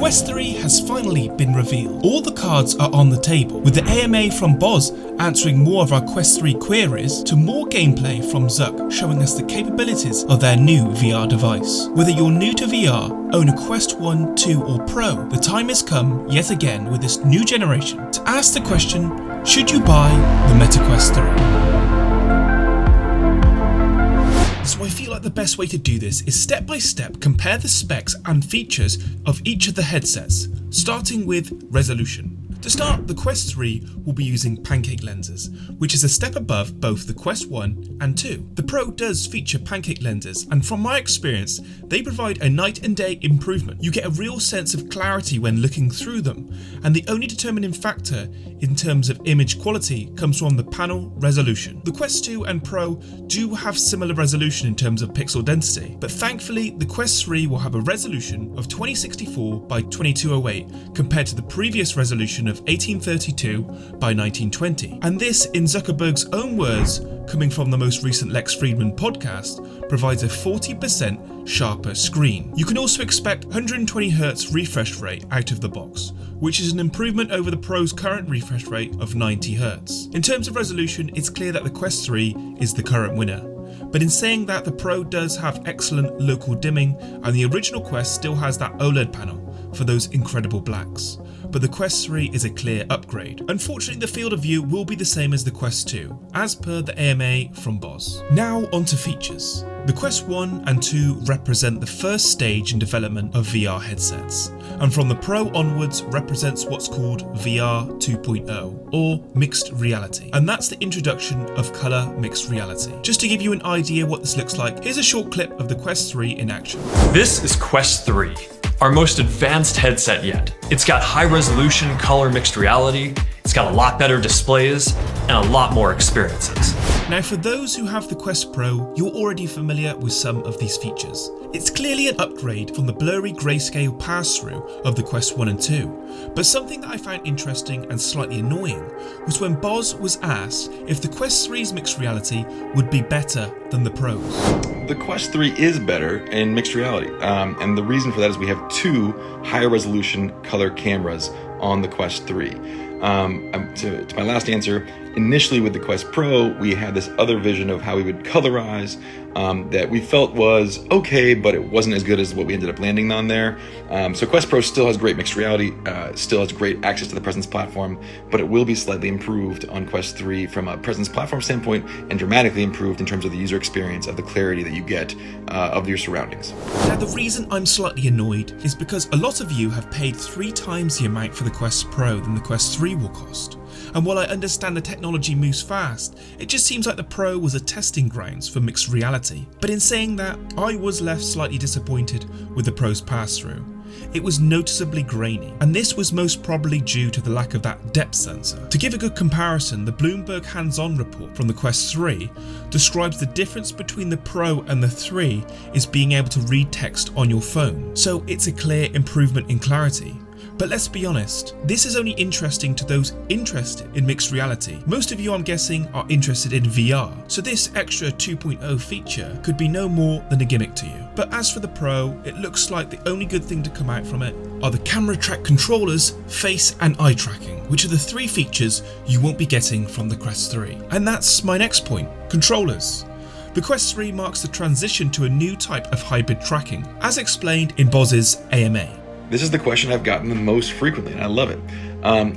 Quest 3 has finally been revealed. All the cards are on the table, with the AMA from Boz answering more of our Quest 3 queries, to more gameplay from Zuck showing us the capabilities of their new VR device. Whether you're new to VR, own a Quest 1, 2 or Pro, the time has come yet again with this new generation to ask the question, should you buy the Meta Quest 3? So I feel like the best way to do this is step by step compare the specs and features of each of the headsets, starting with resolution. To start, the Quest 3 will be using pancake lenses, which is a step above both the Quest 1 and 2. The Pro does feature pancake lenses, and from my experience, they provide a night and day improvement. You get a real sense of clarity when looking through them, and the only determining factor in terms of image quality comes from the panel resolution. The Quest 2 and Pro do have similar resolution in terms of pixel density, but thankfully the Quest 3 will have a resolution of 2064 by 2208 compared to the previous resolution of 1832 by 1920. And this, in Zuckerberg's own words, coming from the most recent Lex Fridman podcast, provides a 40% sharper screen. You can also expect 120Hz refresh rate out of the box, which is an improvement over the Pro's current refresh rate of 90Hz. In terms of resolution, it's clear that the Quest 3 is the current winner. But in saying that, the Pro does have excellent local dimming, and the original Quest still has that OLED panel for those incredible blacks. But the Quest 3 is a clear upgrade. Unfortunately, the field of view will be the same as the Quest 2, as per the AMA from Boz. Now onto features. The Quest 1 and 2 represent the first stage in development of VR headsets, and from the Pro onwards represents what's called VR 2.0, or mixed reality, and that's the introduction of colour mixed reality. Just to give you an idea what this looks like, here's a short clip of the Quest 3 in action. This is Quest 3. Our most advanced headset yet. It's got high resolution color mixed reality, it's got a lot better displays, and a lot more experiences. Now for those who have the Quest Pro, you're already familiar with some of these features. It's clearly an upgrade from the blurry grayscale pass-through of the Quest 1 and 2, but something that I found interesting and slightly annoying was when Boz was asked if the Quest 3's mixed reality would be better than the Pro's. The Quest 3 is better in mixed reality, and the reason for that is we have two higher resolution color cameras on the Quest 3. To my last answer, initially with the Quest Pro, we had this other vision of how we would colorize that we felt was okay, but it wasn't as good as what we ended up landing on there. So Quest Pro still has great mixed reality, still has great access to the Presence platform, but it will be slightly improved on Quest 3 from a Presence platform standpoint, and dramatically improved in terms of the user experience of the clarity that you get of your surroundings. Now the reason I'm slightly annoyed is because a lot of you have paid 3 times the amount for the Quest Pro than the Quest 3 will cost. And while I understand the technology moves fast, it just seems like the Pro was a testing grounds for mixed reality. But in saying that, I was left slightly disappointed with the Pro's pass-through. It was noticeably grainy, and this was most probably due to the lack of that depth sensor. To give a good comparison, the Bloomberg hands-on report from the Quest 3 describes the difference between the Pro and the 3 is being able to read text on your phone. So it's a clear improvement in clarity. But let's be honest, this is only interesting to those interested in mixed reality. Most of you, I'm guessing, are interested in VR, so this extra 2.0 feature could be no more than a gimmick to you. But as for the Pro, it looks like the only good thing to come out from it are the camera track controllers, face and eye tracking, which are the 3 features you won't be getting from the Quest 3. And that's my next point, controllers. The Quest 3 marks the transition to a new type of hybrid tracking, as explained in Boz's AMA. This is the question I've gotten the most frequently, and I love it. Going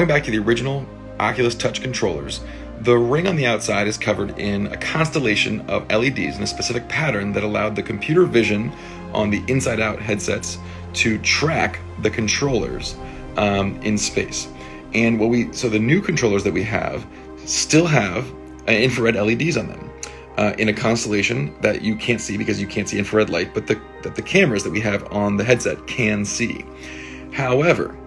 back to the original Oculus Touch controllers, the ring on the outside is covered in a constellation of LEDs in a specific pattern that allowed the computer vision on the inside-out headsets to track the controllers in space. And the new controllers that we have still have infrared LEDs on them. In a constellation that you can't see because you can't see infrared light, but that the cameras that we have on the headset can see. However,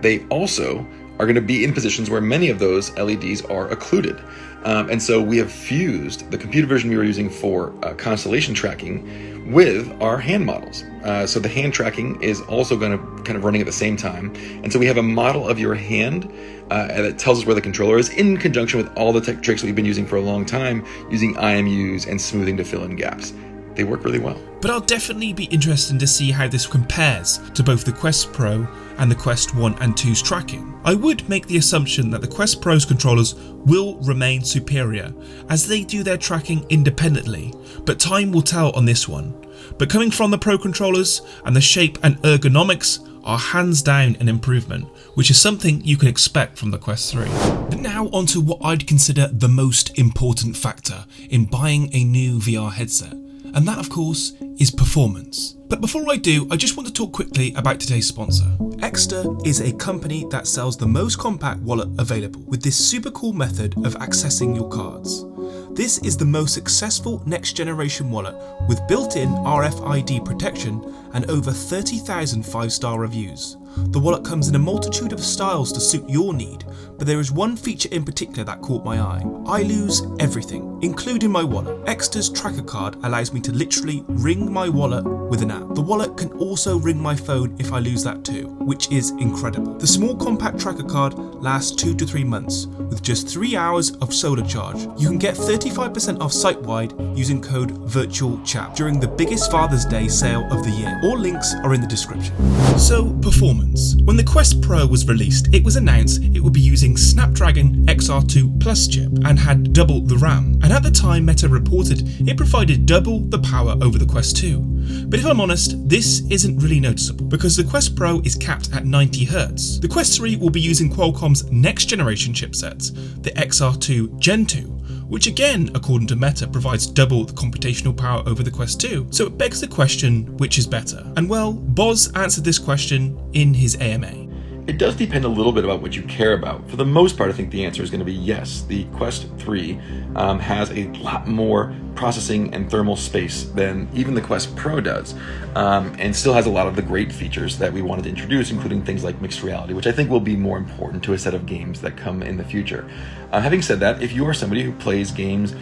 they also are going to be in positions where many of those LEDs are occluded. And so we have fused the computer vision we were using for constellation tracking with our hand models. So the hand tracking is also going to kind of running at the same time. And so we have a model of your hand that tells us where the controller is, in conjunction with all the tech tricks we've been using for a long time, using IMUs and smoothing to fill in gaps. they work really well. But I'll definitely be interested to see how this compares to both the Quest Pro and the Quest 1 and 2's tracking. I would make the assumption that the Quest Pro's controllers will remain superior, as they do their tracking independently, but time will tell on this one. But coming from the Pro controllers, and the shape and ergonomics are hands down an improvement, which is something you can expect from the Quest 3. But now onto what I'd consider the most important factor in buying a new VR headset, and that of course is performance. But before I do, I just want to talk quickly about today's sponsor. Extra is a company that sells the most compact wallet available, with this super cool method of accessing your cards. This is the most successful next generation wallet with built-in RFID protection and over 30,000 5-star reviews. The wallet comes in a multitude of styles to suit your need, but there is one feature in particular that caught my eye. I lose everything, including my wallet. Extra's tracker card allows me to literally ring my wallet with an app. The wallet can also ring my phone if I lose that too, which is incredible. The small compact tracker card lasts 2 to 3 months with just 3 hours of solar charge. You can get 35% off site-wide using code VIRTUALCHAP during the biggest Father's Day sale of the year. All links are in the description. So, performance. When the Quest Pro was released, it was announced it would be using Snapdragon XR2 Plus chip and had double the RAM. And at the time, Meta reported it provided double the power over the Quest 2. But if I'm honest, this isn't really noticeable because the Quest Pro is capped at 90Hz. The Quest 3 will be using Qualcomm's next generation chipsets, the XR2 Gen 2, which again, according to Meta, provides double the computational power over the Quest 2. So it begs the question, which is better? And well, Boz answered this question in his AMA. It does depend a little bit about what you care about. For the most part, I think the answer is going to be yes. The Quest 3 has a lot more processing and thermal space than even the Quest Pro does, and still has a lot of the great features that we wanted to introduce, including things like mixed reality, which I think will be more important to a set of games that come in the future. Having said that, if you are somebody who plays games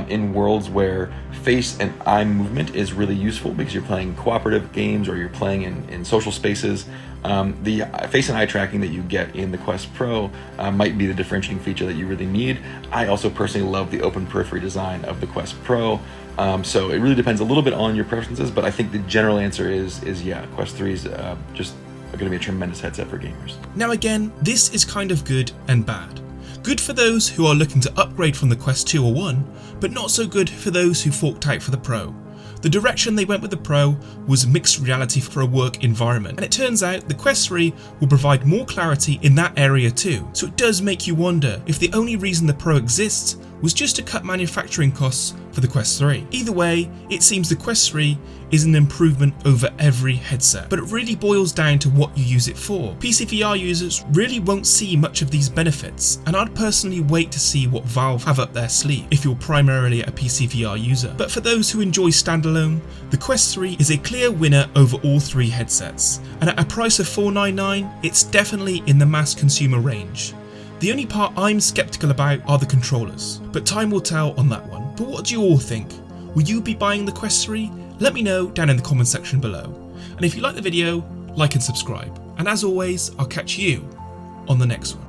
in worlds where face and eye movement is really useful because you're playing cooperative games or you're playing in social spaces, the face and eye tracking that you get in the Quest Pro might be the differentiating feature that you really need. I also personally love the open periphery design of the Quest Pro, so it really depends a little bit on your preferences, but I think the general answer is yeah, Quest 3 is just going to be a tremendous headset for gamers. Now again, this is kind of good and bad. Good for those who are looking to upgrade from the Quest 2 or 1, but not so good for those who forked out for the Pro. The direction they went with the Pro was mixed reality for a work environment, and it turns out the Quest 3 will provide more clarity in that area too. So it does make you wonder if the only reason the Pro exists was just to cut manufacturing costs for the Quest 3. Either way, it seems the Quest 3 is an improvement over every headset, but it really boils down to what you use it for. PC VR users really won't see much of these benefits, and I'd personally wait to see what Valve have up their sleeve if you're primarily a PC VR user. But for those who enjoy standalone, the Quest 3 is a clear winner over all 3 headsets, and at a price of $499, it's definitely in the mass consumer range. The only part I'm skeptical about are the controllers, but time will tell on that one. But what do you all think? Will you be buying the Quest 3? Let me know down in the comment section below. And if you like the video, like and subscribe. And as always, I'll catch you on the next one.